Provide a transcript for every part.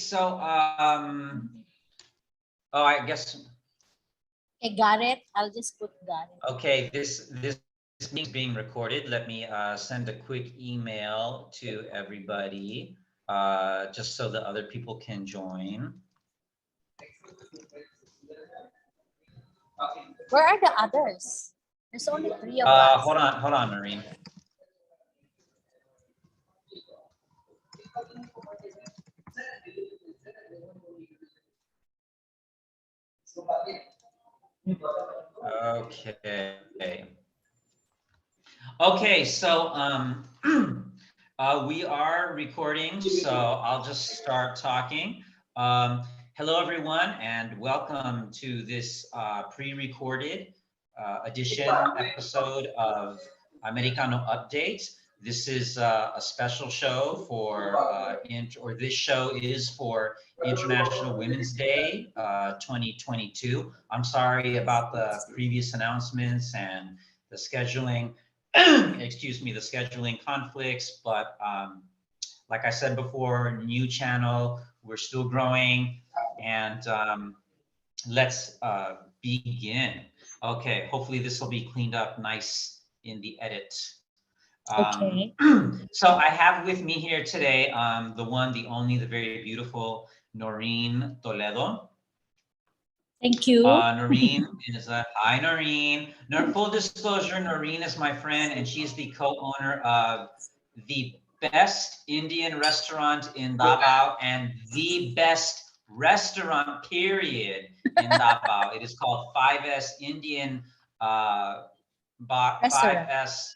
So, oh, I guess. Okay, got it. I'll just put got it. Okay, this meeting is being recorded. Let me send a quick email to everybody, just so that other people can join. Where are the others? There's only 3 of us. Hold on, Noreen. Okay. Okay, so we are recording, so I'll just start talking. Hello, everyone, and welcome to this pre-recorded edition episode of Americano Update. This is a special show for, this show is for International Women's Day 2022. I'm sorry about the previous announcements and the scheduling. Excuse me, the scheduling conflicts, but like I said before, new channel, we're still growing, and let's begin. Okay, hopefully this will be cleaned up nice in the edit. Okay. So I have with me here today the one, the only, the very beautiful Noreen Toledo. Thank you. Noreen is hi, Noreen. Full disclosure, Noreen is my friend, and she's the co-owner of the best Indian restaurant in Davao and the best restaurant, period, in Davao. It is called 5S Indian 5S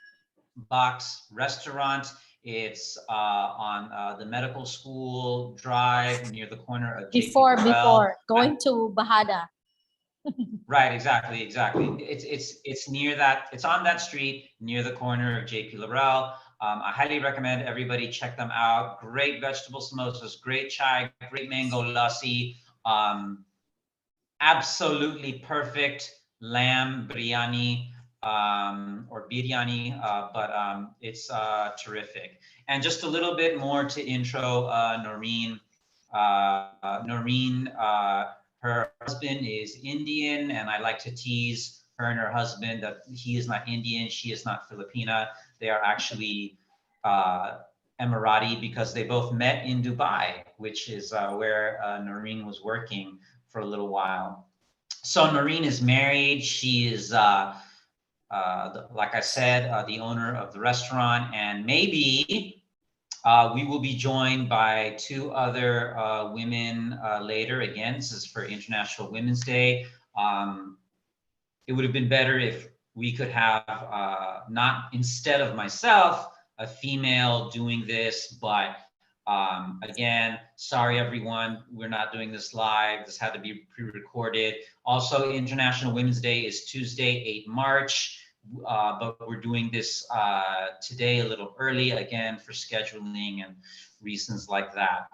Box Restaurant. It's on the Medical School Drive near the corner of Before going to Bahada. Right, exactly. It's near that. It's on that street near the corner of JP Laurel. I highly recommend everybody check them out. Great vegetable samosas, great chai, great mango lassi. Absolutely perfect lamb biryani or biryani, but it's terrific. And just a little bit more to intro Noreen. Noreen, her husband is Indian, and I like to tease her and her husband that he is not Indian, she is not Filipina. They are actually Emirati because they both met in Dubai, which is where Noreen was working for a little while. So Noreen is married. She is, like I said, the owner of the restaurant, and maybe we will be joined by 2 other women later. Again, this is for International Women's Day. It would have been better if we could have, not instead of myself, a female doing this, but again, sorry everyone, we're not doing this live. This had to be pre-recorded. Also, International Women's Day is Tuesday, 8 March. But we're doing this today a little early, again, for scheduling and reasons like that.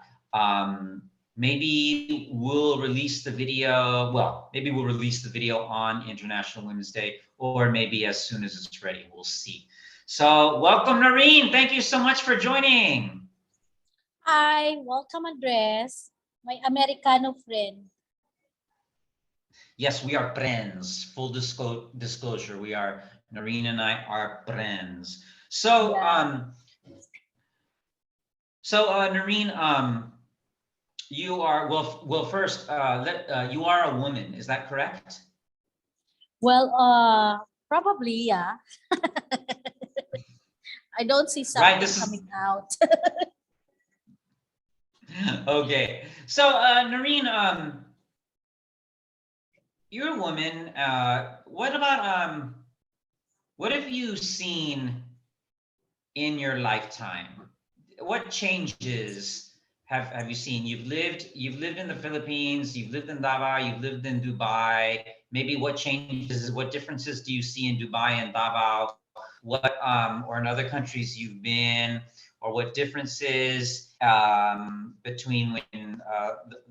Maybe we'll release the video, maybe we'll release the video on International Women's Day, or maybe as soon as it's ready, we'll see. So welcome, Noreen. Thank you so much for joining. Hi, welcome, Andres, my Americano friend. Yes, we are friends. Full disclosure, we are, Noreen and I are friends. So, yeah. Noreen, you are, first, you are a woman, is that correct? Well, probably, yeah. I don't see something coming out. Okay, so Noreen, you're a woman. What about what have you seen in your lifetime? What changes have you seen? You've lived in the Philippines, you've lived in Davao, you've lived in Dubai. Maybe what changes, what differences do you see in Dubai and Davao? What or in other countries you've been, or what differences between when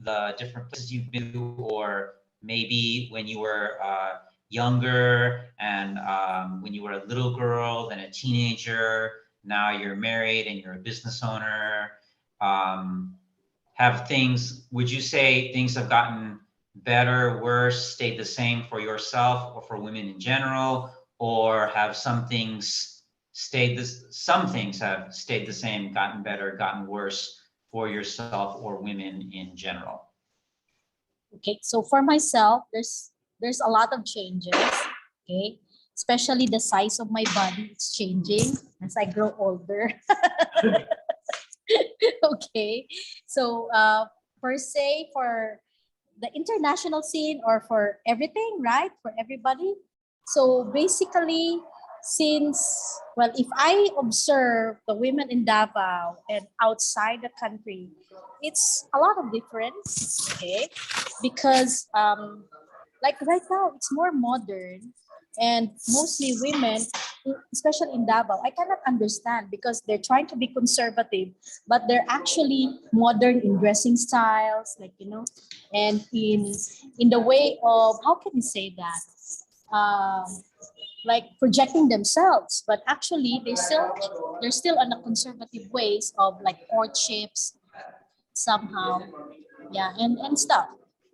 the different places you've been to, or maybe when you were younger and when you were a little girl, then a teenager, now you're married and you're a business owner. would you say things have gotten better, worse, stayed the same for yourself or for women in general, or have some things some things have stayed the same, gotten better, gotten worse for yourself or women in general? Okay, so for myself, there's a lot of changes. Okay, especially the size of my body, it's changing as I grow older. Okay, so per se for the international scene or for everything, right? For everybody. So basically, since, well, if I observe the women in Davao and outside the country, it's a lot of difference, okay? Because like right now, it's more modern and mostly women, especially in Davao, I cannot understand because they're trying to be conservative, but they're actually modern in dressing styles, like, and in the way of, how can you say that? Like projecting themselves, but actually they're still on the conservative ways of like courtships somehow, yeah, and stuff.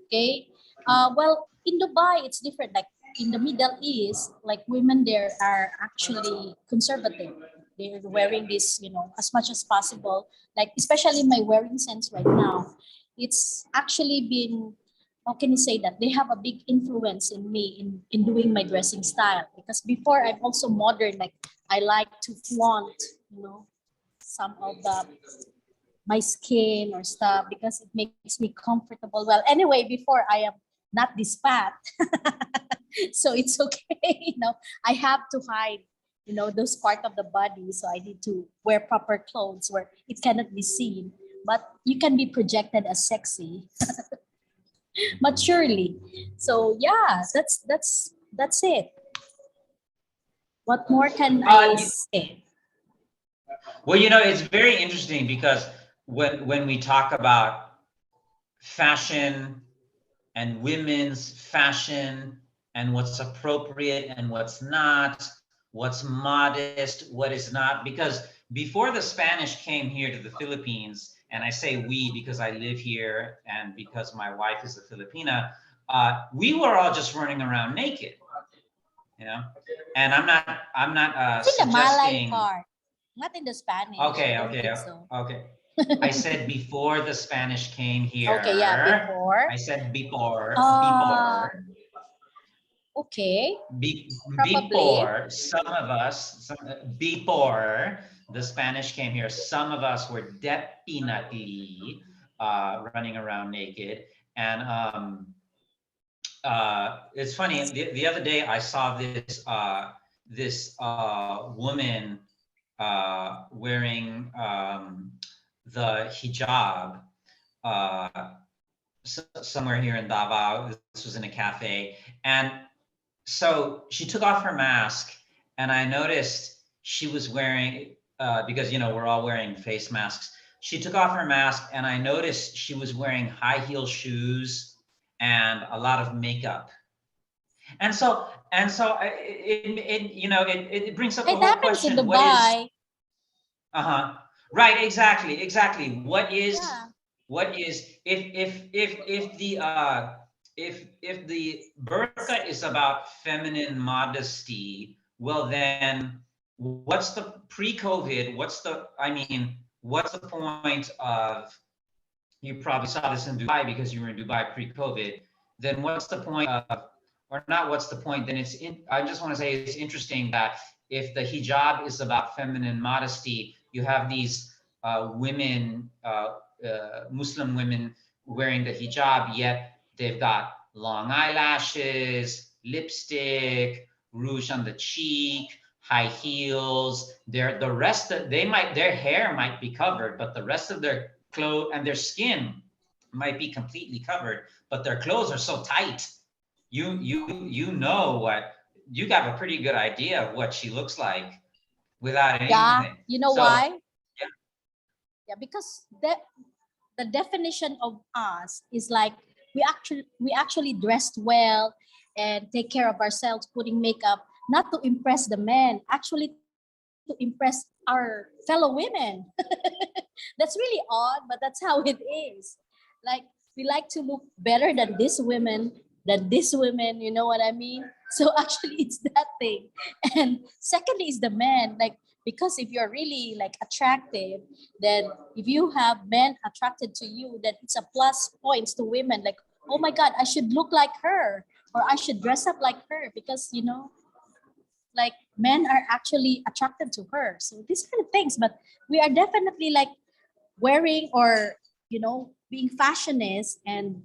Okay, well, in Dubai it's different. Like in the Middle East, like women there are actually conservative. They're wearing this, as much as possible. Like especially my wearing sense right now, it's actually been, how can you say that, they have a big influence in me in doing my dressing style, because before I'm also modern, like I like to flaunt, some of the my skin or stuff because it makes me comfortable. Well, anyway, before I am not this fat, so it's okay. I have to hide, those part of the body. So I need to wear proper clothes where it cannot be seen, but you can be projected as sexy maturely. So yeah, that's it. What more can I say? Well, it's very interesting because when we talk about fashion and women's fashion and what's appropriate and what's not, what's modest, what is not, because before the Spanish came here to the Philippines, and I say we because I live here and because my wife is a Filipina, we were all just running around naked, and I'm not In the Malay suggesting. part, not in the Spanish. Okay, I don't okay, think so. okay. I said before the Spanish came here. Okay, yeah, before. I said before. Okay, probably. Before some of us, before the Spanish came here, some of us were definitely running around naked. And it's funny. The other day I saw this woman wearing the hijab somewhere here in Davao. This was in a cafe, and so she took off her mask, and I noticed she was wearing because we're all wearing face masks. She took off her mask, and I noticed she was wearing high heel shoes and a lot of makeup. And so it brings up the whole question. In Dubai. Right, exactly. What is if the burqa is about feminine modesty, well then what's the pre-COVID? What's the point of, you probably saw this in Dubai because you were in Dubai pre-COVID, then what's the point of, or not what's the point, then I just want to say it's interesting that if the hijab is about feminine modesty, you have these women, Muslim women wearing the hijab, yet they've got long eyelashes, lipstick, rouge on the cheek, high heels. Their hair might be covered, but the rest of their clothes and their skin might be completely covered, but their clothes are so tight. You got a pretty good idea of what she looks like without anything. Yeah, you know why? Yeah, because the definition of us is like we actually dressed well and take care of ourselves, putting makeup, not to impress the men, actually to impress our fellow women. That's really odd, but that's how it is. Like we like to look better than this women, you know what I mean? So actually it's that thing. And secondly is the men, like because if you're really like attractive, then if you have men attracted to you, then it's a plus points to women, like, oh my god, I should look like her, or I should dress up like her, because you know, like men are actually attracted to her. So these kind of things, but we are definitely like wearing, or you know, being fashionist, and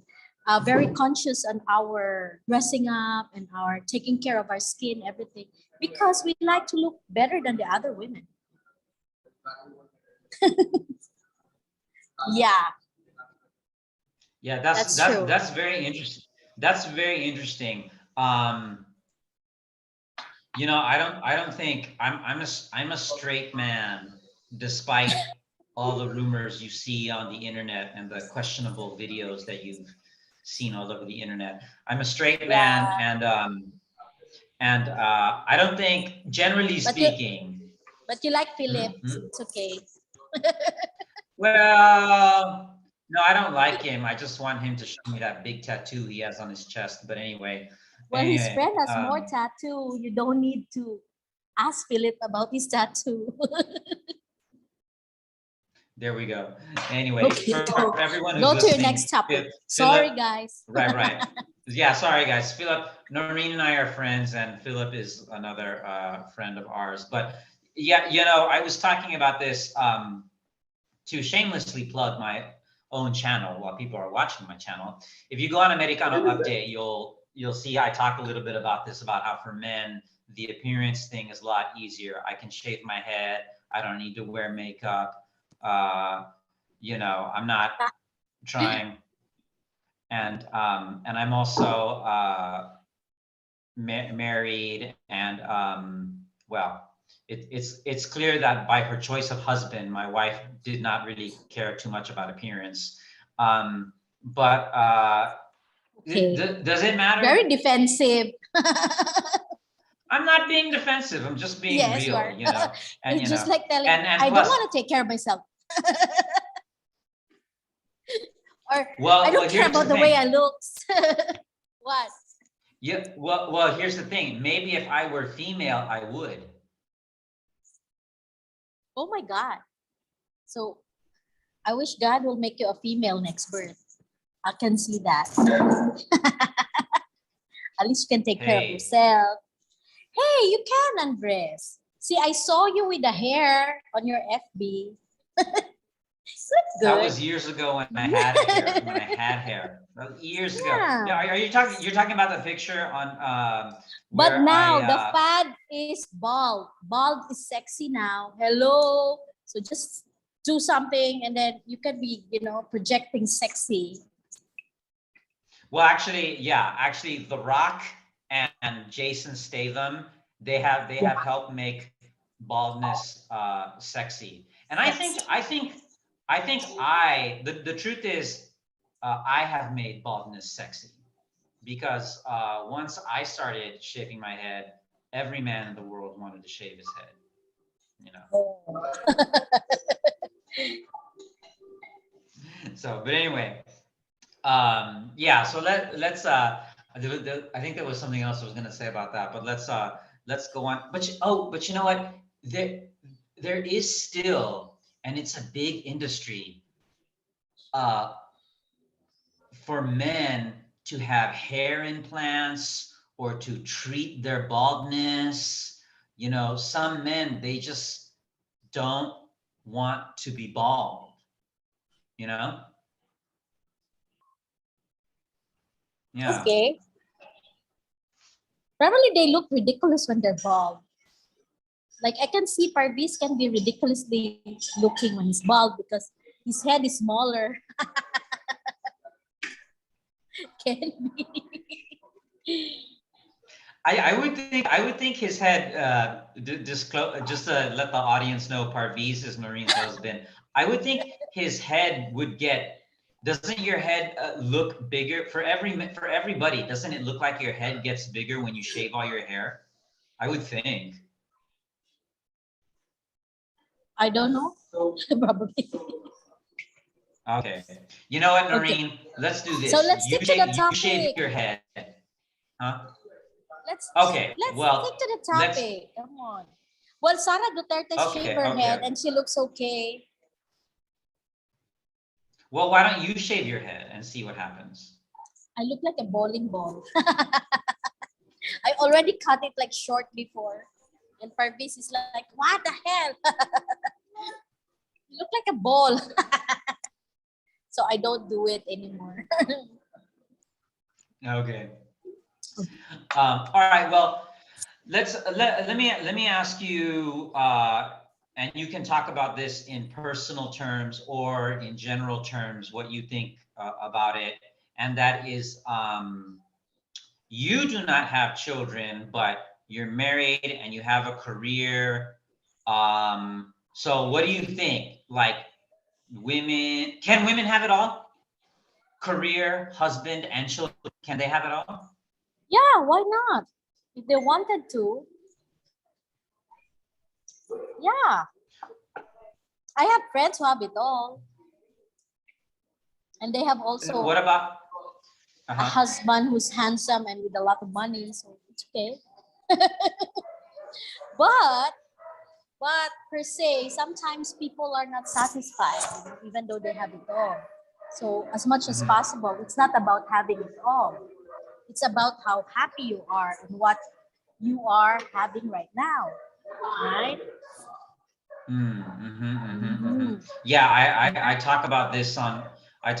very conscious on our dressing up and our taking care of our skin, everything, because we like to look better than the other women. Yeah, Yeah, that's true. that's very interesting. That's very interesting. You know, I don't think I'm a straight man, despite all the rumors you see on the internet and the questionable videos that you've seen all over the internet. I'm a straight man, Yeah, and I don't think, generally but you speaking. but you like Hmm? Philip, so Hmm? it's okay. Well, no, I don't like him. I just want him to show me that big tattoo he has on his chest. But anyway, Well, his friend has more um, tattoo. You don't need to ask Philip about his tattoo. there we go. Anyway, Okay, for everyone who's go to your listening, next topic. Philip, Sorry, guys. right, right. Yeah, sorry guys. Philip, Noreen and I are friends, and Philip is another friend of ours. But yeah, you know, I was talking about this to shamelessly plug my own channel while people are watching my channel. If you go on Americano Update, you'll see I talk a little bit about this, about how for men the appearance thing is a lot easier. I can shave my head. I don't need to wear makeup. Uh, you know, I'm not trying, and I'm also married, and well, it's clear that by her choice of husband, my wife did not really care too much about appearance. But Okay. does it matter? Very defensive. I'm not being defensive. I'm just being Yes, you real, are. you know. And It's just like telling, and I don't plus, want to take care of myself. Or I well, don't care here's the about the way I thing. look. What? Yeah, well, here's the thing. Maybe if I were female, I would. Oh my God. So I wish God will make you a female next birth. I can see that. At least you can take care of Hey, yourself. Hey, you can, Andres. See, I saw you with the hair on your FB. that Good. was years ago when I had hair. When I had hair, that was years ago. Yeah, Yeah. are you talking? You're talking about the picture on But where now I the fad is bald. Bald is sexy now. Hello. So just do something and then you can be, you know, projecting sexy. well, actually, yeah, actually, The Rock and Jason Statham, they Yeah, have helped make baldness sexy. And sexy. I think the truth is, I have made baldness sexy, because once I started shaving my head, every man in the world wanted to shave his head, you know. Oh. So, but anyway, yeah. So let's I think there was something else I was gonna say about that, but let's go on. But you know what? There is still, and it's a big industry, uh, for men to have hair implants or to treat their baldness. You know, some men, they just don't want to be bald, you know? Yeah. Okay. Probably they look ridiculous when they're bald. Like I can see Parvis can be ridiculously looking when he's bald because his head is smaller. Can be. I would think his head, disclose, just to let the audience know, Parviz is Noreen's husband. I would think his head would get. Doesn't your head look bigger for everybody? Doesn't it look like your head gets bigger when you shave all your hair? I would think. I don't know. Probably. Okay. You know what, Okay. Noreen? Let's do So this. let's stick to the You shave topic. your head. Huh? Let's Okay. let's stick Well, to the let's. topic. Come on. Well, Sara Duterte shaved Okay. her head Okay. and she looks okay. Well, why don't you shave your head and see what happens? I look like a bowling ball. I already cut it like short before. And Parvis is like, what the hell? You look like a ball. So I don't do it anymore. Okay. All right. Well, let me ask you, and you can talk about this in personal terms or in general terms, what you think about it. And that is, you do not have children, but you're married and you have a career. So what do you think? Like, can women have it all? Career, husband, and children, can they have it all? Yeah, why not? If they wanted to, yeah. I have friends who have it all. And they have also What about? a Uh-huh. husband who's handsome and with a lot of money, so it's okay. But per se, sometimes people are not satisfied, even though they have it all. So as much as possible, it's not about having it all. It's about how happy you are and what you are having right now, right? Yeah, I talk about this on, I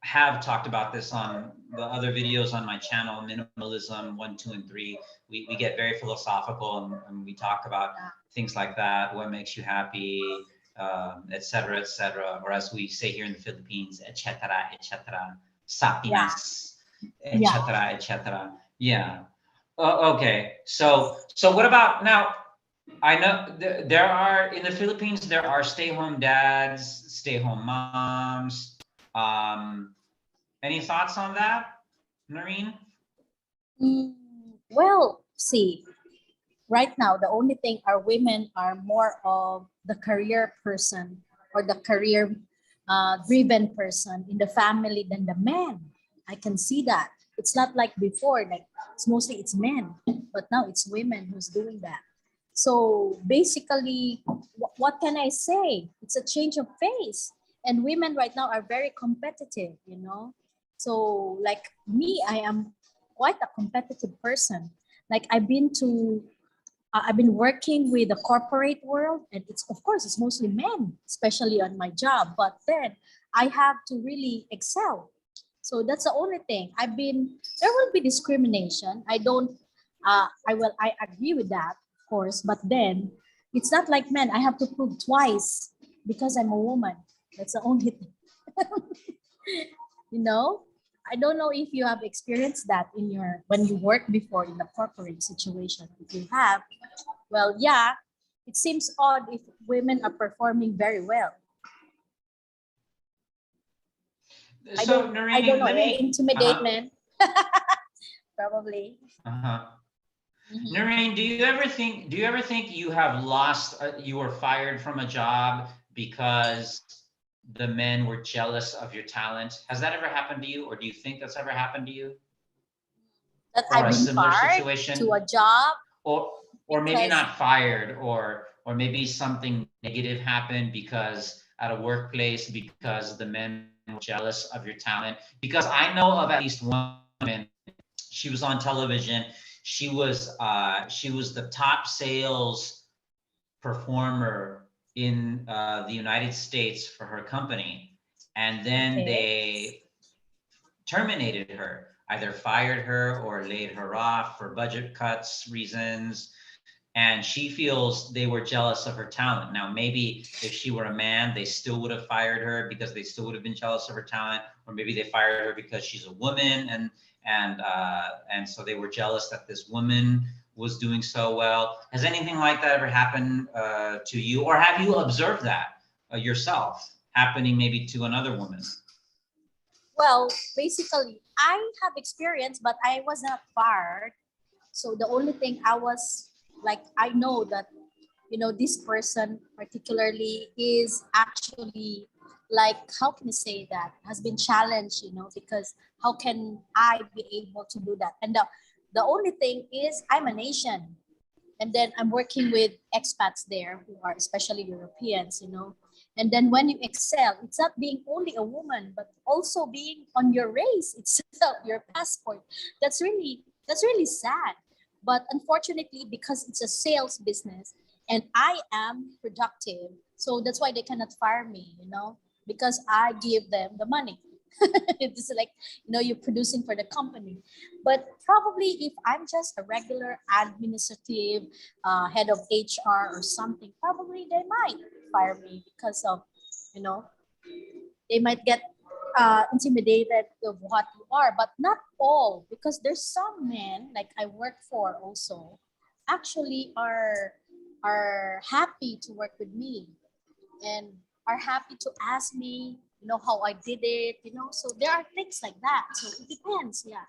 have talked about this on the other videos on my channel, Minimalism 1, 2, and 3. We get very philosophical and we talk about things like that, what makes you happy, et cetera, or as we say here in the Philippines, et cetera, sapinas, et Yeah. cetera, et cetera. Yeah. Okay. So what about now? I know there are in the Philippines, there are stay-home dads, stay-home moms. Um, any thoughts on that, Noreen? Well, see, right now, the only thing our women are more of the career person or the career driven person in the family than the men. I can see that. It's not like before, like it's men, but now it's women who's doing that. So basically, what can I say? It's a change of face. And women right now are very competitive, you know? So, like me, I am quite a competitive person. Like I've been working with the corporate world, and it's of course it's mostly men, especially on my job. But then I have to really excel. So that's the only thing. There will be discrimination. I don't. I agree with that, of course. But then it's not like men. I have to prove twice because I'm a woman. That's the only thing. You know. I don't know if you have experienced that in your when you worked before in the corporate situation. If you have, well, yeah, it seems odd if women are performing very well. So I don't Noreen, know, let me. intimidate men. Probably. Uh-huh. Mhm. Noreen, do you ever think you have lost, you were fired from a job because the men were jealous of your talent? Has that ever happened to you, or do you think that's ever happened to you, That or I've a been similar fired to situation? a job or maybe because not fired, or maybe something negative happened because at a workplace, because the men were jealous of your talent. Because I know of at least one woman, she was on television, she was the top sales performer in the United States for her company, and then okay, they terminated her, either fired her or laid her off for budget cuts reasons. And she feels they were jealous of her talent. Now, maybe if she were a man, they still would have fired her because they still would have been jealous of her talent, or maybe they fired her because she's a woman, and so they were jealous that this woman was doing so well. Has anything like that ever happened to you, or have you observed that yourself happening maybe to another woman? well, basically, I have experience, but I was not fired. So the only thing I was like, I know that, this person particularly is actually like, how can I say that, has been challenged, because how can I be able to do that? And the only thing is I'm an Asian, and then I'm working with expats there who are especially Europeans, and then when you excel, it's not being only a woman, but also being on your race itself, your passport. That's really sad. But unfortunately, because it's a sales business and I am productive, so that's why they cannot fire me, because I give them the money. It's like, you're producing for the company. But probably if I'm just a regular administrative head of HR or something, probably they might fire me because of, you know, they might get intimidated of what you are, but not all, because there's some men like I work for also actually are happy to work with me and are happy to ask me, how I did it, so there are things like that. So it depends, yeah.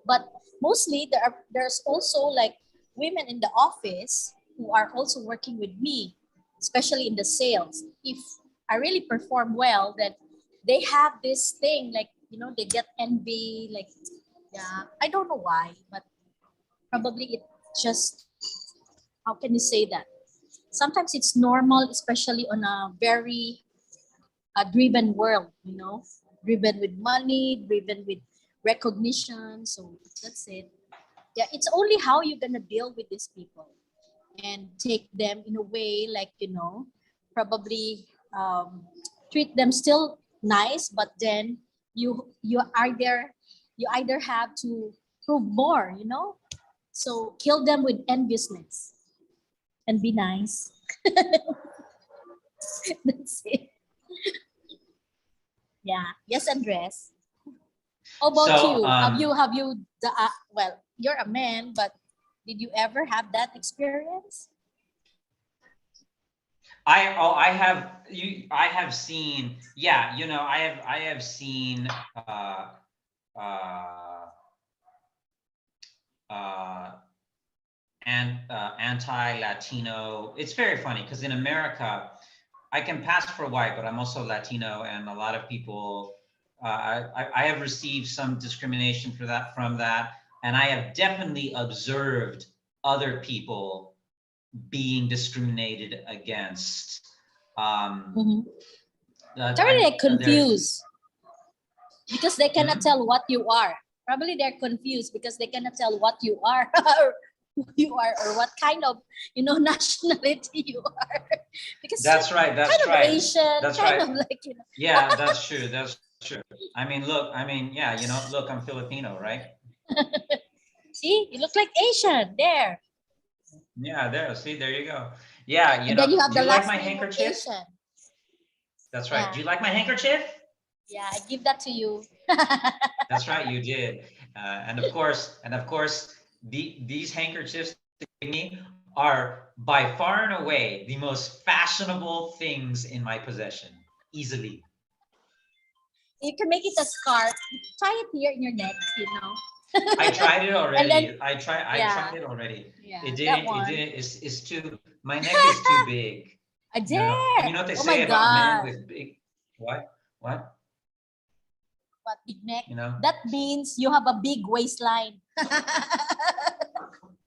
But mostly there's also like women in the office who are also working with me, especially in the sales. If I really perform well, then they have this thing like, they get envy, like, yeah, I don't know why, but probably it just, how can you say that? Sometimes it's normal, especially on a very driven world, driven with money, driven with recognition. So that's it. Yeah, it's only how you're gonna deal with these people and take them in a way like, probably treat them still nice, but then you either have to prove more, so kill them with enviousness and be nice. That's it. Yeah. Yes, Andres. How about So you? Have you well, you're a man, but did you ever have that experience? I have seen, yeah, I have seen uh uh and anti-Latino. It's very funny because in America, I can pass for white, but I'm also Latino, and a lot of people, I have received some discrimination for that from that, and I have definitely observed other people being discriminated against. Mm-hmm. They're really like There's confused because they cannot hmm? tell what you are. Probably they're confused because they cannot tell what you are, who you are, or what kind of, nationality you are. Because you're That's right. kind That's of right. Asian, That's kind right. of like, Yeah, that's true. That's true. Yeah, look, I'm Filipino, right? see, you look like Asian there. Yeah, there. See, there you go. Yeah, And then you have do the you like last my name of handkerchief? Asian. That's right. Yeah. Do you like my handkerchief? Yeah, I give that to you. That's right, you did. And of course, these handkerchiefs that you gave me are by far and away the most fashionable things in my possession, easily. You can make it a scarf. Tie it here in your neck, I tried it and then, already. I yeah, tried it already. yeah, It that didn't, it one. didn't, it's too, my neck is too big. I dare. You know what they Oh my say about men God. with big, what? What? What big neck? You know? That means you have a big waistline.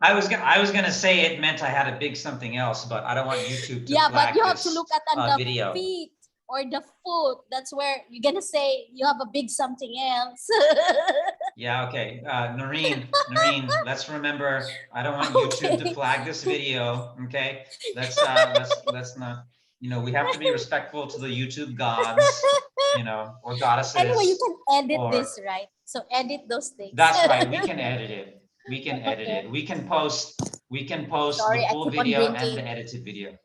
I was gonna say it meant I had a big something else, but I don't want YouTube to Yeah, but flag you have to this look at on the video. feet or the foot. That's where you're gonna say you have a big something else. Yeah, okay. Noreen, let's remember, I don't want YouTube to Okay. flag this video. Okay. Let's not, we have to be respectful to the YouTube gods, or Anyway, you goddesses, can edit or this, right? So edit those things. that's right. We can edit it. We can edit Okay. it. We can post the Sorry, I full keep on video and the drinking. edited video.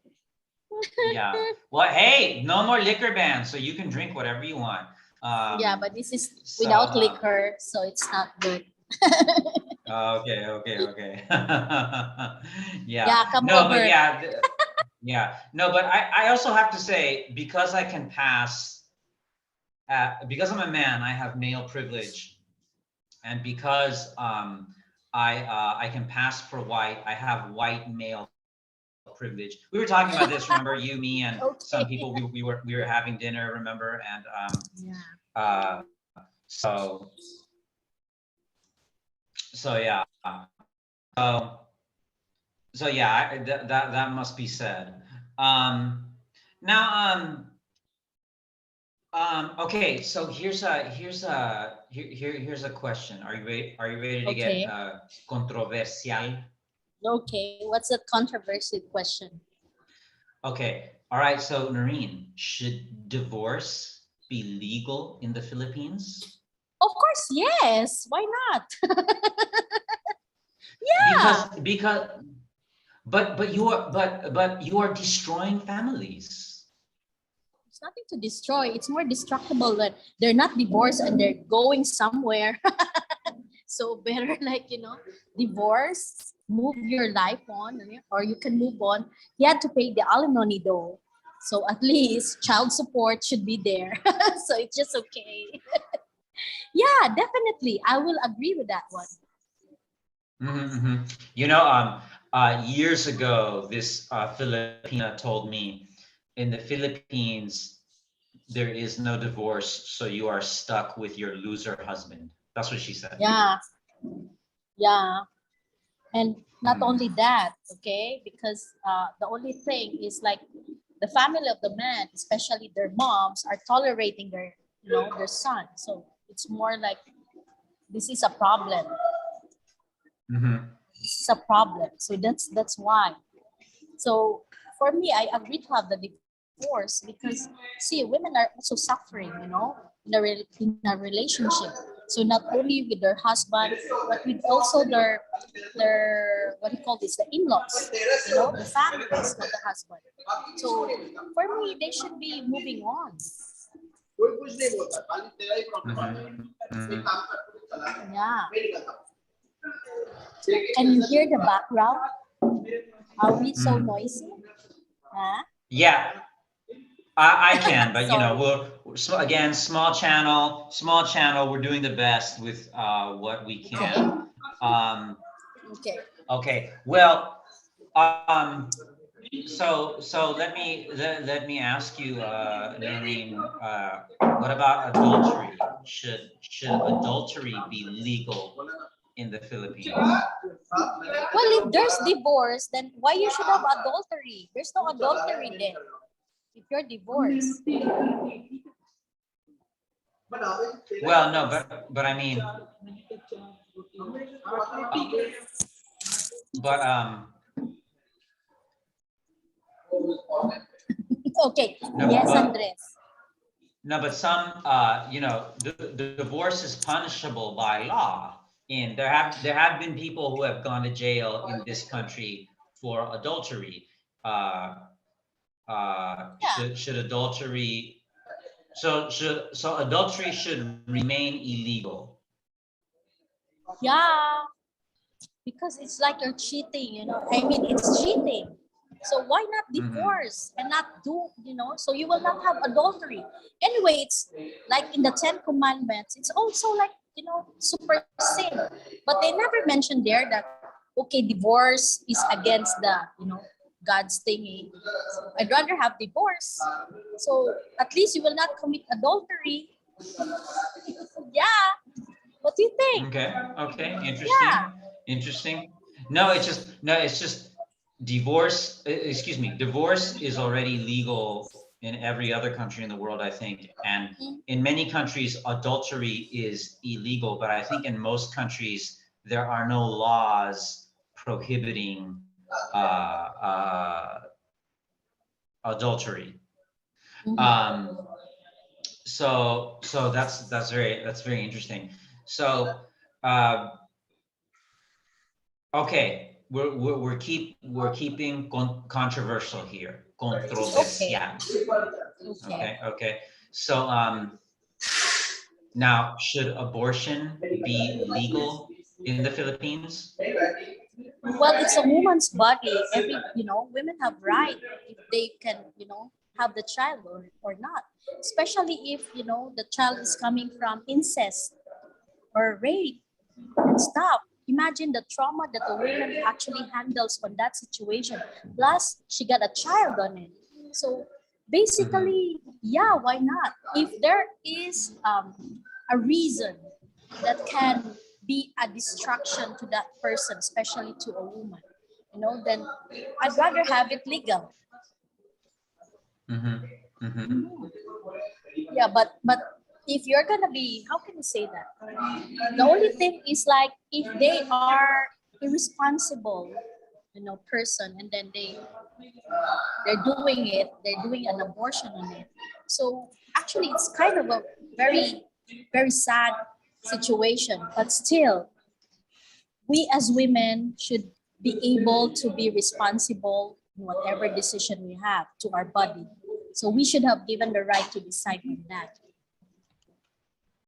Yeah. Well, hey, no more liquor ban, so you can drink whatever you want. Yeah, but this is So, without liquor, so it's not good. okay, okay, okay. Yeah. Yeah, come No, but over. yeah, yeah. No, but I also have to say, because I can pass, because I'm a man, I have male privilege, and because I can pass for white, I have white male privilege. We were talking about this, remember, you, me, and some Okay. people, we were having dinner, remember? And Yeah. so yeah. So yeah, that must be said. Now, okay, so here's a question. Are you ready? Are you ready to get Okay. controversial? Okay. What's a controversial question? Okay, all right. So Noreen, should divorce be legal in the Philippines? Of course, yes. Why not? Because Yeah. but you are destroying families. It's nothing to destroy. It's more destructible that they're not divorced and they're going somewhere. So better like, divorce, move your life on, or you can move on. He had to pay the alimony though. So at least child support should be there. So it's just okay. Yeah, definitely. I will agree with that one. You know, years ago, this Filipina told me, in the Philippines, there is no divorce, so you are stuck with your loser husband. That's what she said. Yeah, yeah. And not Mm. only that, okay, because the only thing is like the family of the man, especially their moms, are tolerating their son. So it's more like this is a problem. Mhm. This is a problem. So that's why. So for me, I agree to have the divorce because see, women are also suffering, in a relationship. So not only with their husband, but with also their what do you call this, the in-laws, the families of the husband. So for me, they should be moving on. Mhm. Yeah. Can you hear the background? Are we so Mm. noisy? Huh? Yeah, I can, but Sorry. again, small channel. We're doing the best with what we Okay. can. Um, Okay. okay, well, so let me ask you, Noreen, what about adultery? Should adultery be legal in the Philippines? Well, if there's divorce, then why you should have adultery? There's no adultery then. If you're divorced. Well, no, but I mean, but Okay. no, Yes, but Andres. no, but some, the divorce is punishable by law. And there have been people who have gone to jail in this country for adultery. Uh, Yeah. should adultery so adultery should remain illegal. Yeah. Because it's like you're cheating. I mean, it's cheating. So why not Mhm. divorce and not do, so you will not have adultery. Anyway, it's like in the Ten Commandments, it's also like, super sin. But they never mentioned there that, okay, divorce is against the, God's thingy. So I'd rather have divorce. So at least you will not commit adultery. Yeah. What do you think? Okay, Yeah. interesting. No, it's just divorce, excuse me, divorce is already legal in every other country in the world, I think. And Mm. in many countries, adultery is illegal, but I think in most countries, there are no laws prohibiting adultery. Mhm. Um, so that's very interesting. So, uh, okay, we're keeping controversial here, Okay. controversial. Okay. Okay. So now, should abortion be legal in the Philippines? Well, it's a woman's body. Women have right if they can, have the child or not. Especially if, the child is coming from incest or rape and stuff. imagine the trauma that a woman actually handles on that situation. Plus, she got a child on it. So basically, yeah, why not? If there is a reason that can be a distraction to that person, especially to a woman, then I'd rather have it legal. Mhm. Mhm. Yeah, but if you're gonna be, how can you say that? The only thing is like if they are irresponsible, person, and then they're doing an abortion on it. So actually, it's kind of a very very sad situation. But still, we as women should be able to be responsible in whatever decision we have to our body. So we should have given the right to decide on that.